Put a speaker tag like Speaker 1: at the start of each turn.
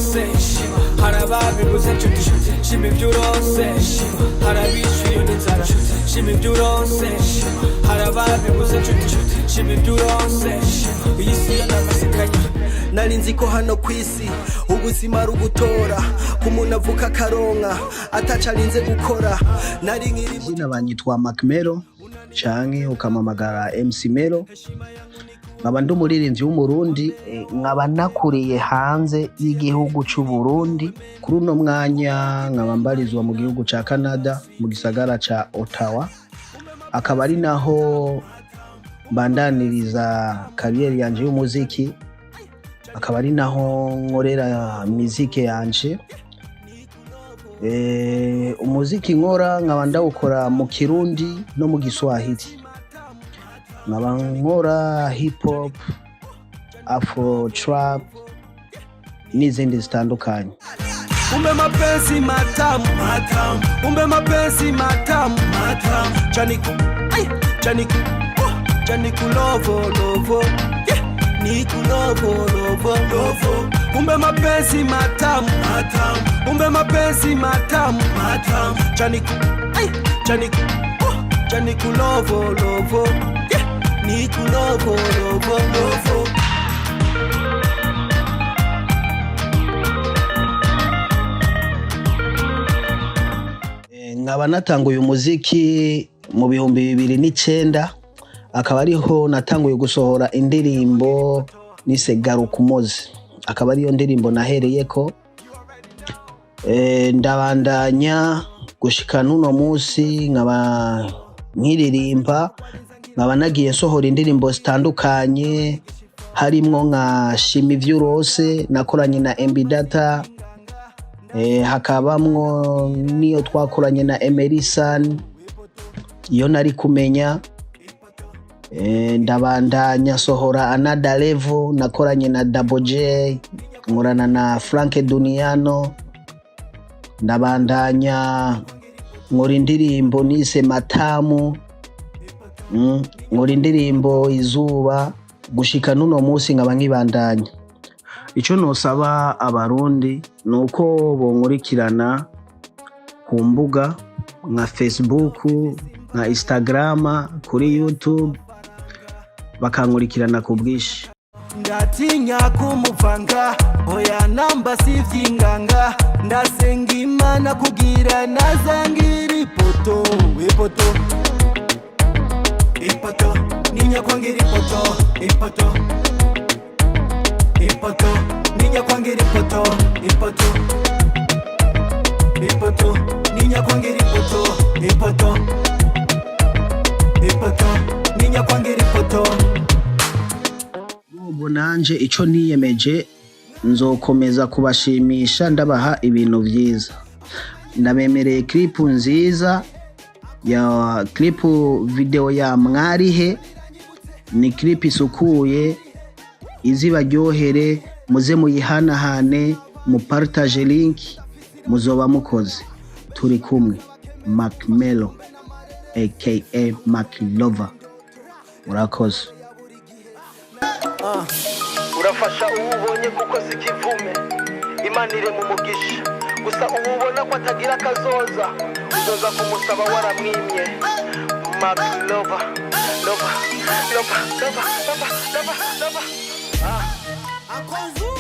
Speaker 1: byurose harababibuze nshuti shima ibyurose harabishyuye n'inzara shima ibyurose harababibuze nshuti shima ibyurose iyi si yo n'amasikanya
Speaker 2: nari nzi ko hano ku isi ubuzima ari ugutora umuntu avuka akaronka atacarinze gukora nari nkiri
Speaker 3: izina banyitwa Mac Melo canke ukamamagara MC Melo nkaba ndi umuririmbyi w'umurundi nkaba nakuriye hanze y'igihugu cy'u Burundi kuri uno mwanya nkaba mbarizwa mu gihugu ca Canada mu gisagara ca Ottawa akaba ari naho bandaniriza kariyeri yanje y'umuziki akaba ari naho nkorera muziki yanje umuziki nkora nkaba ndawukora mu Kirundi no mu Giswahili nkaba nkora hip hop afro trap n'izindi zitandukanye
Speaker 2: umbe mapenzi matamu umbe mapenzi matamu chaniku lovo Nikulovo umbe mapenzi matamu umbe mapenzi matamu chaniku lovo Nikulovo
Speaker 3: nkaba natanguye umuziki mu 2009 akaba ariho natanguye gusohora indirimbo nise Garuka Umuzi akaba ariyo ndirimbo nahereyeko ndabandanya gushika nuno munsi nkaba nkiririmba nkaba nagiye sohora indirimbo zitandukanye harimwo nka Shima Ivyurose nakoranye na MB Data hakabamwo niyo twakoranye na Emerson iyo nari kumenya ndabandanya sohora Another Level nakoranye na Double J nkorana na Frank Duniano ndabandanya nkora indirimbo nise Matamu nkora indirimbo Izuba gushika nuno munsi nkaba nkibandanya ico nosaba abarundi nuko bonkurikirana ku mbuga nka Facebook nka Instagram kuri YouTube bakankurikirana ku bwishi
Speaker 2: ndatinya kumuvanga oya namba sivyinganga ndasenga Imana kugira nazangira ipoto ninya kwangira ipoto ninya kwangira ipoto ninya kwangira ipoto ninya kwangira ipoto
Speaker 3: ubu nanje ico niyemeje nzokomeza kubashimisha ndabaha ibintu vyiza ndabemereye clip nziza ya clip video ya Mwarihe ni clip isukuye izibaryohere muze muyihanahane mu partage link muzoba mukoze turi kumwe Mac Melo aka Mac Lover murakoze
Speaker 2: urafasha ubonye kuko sikivume Imana ire mu mugisha gusa ubona ko atagira kazoza uzoza kumusaba waramwimye Mac Lover Akonzu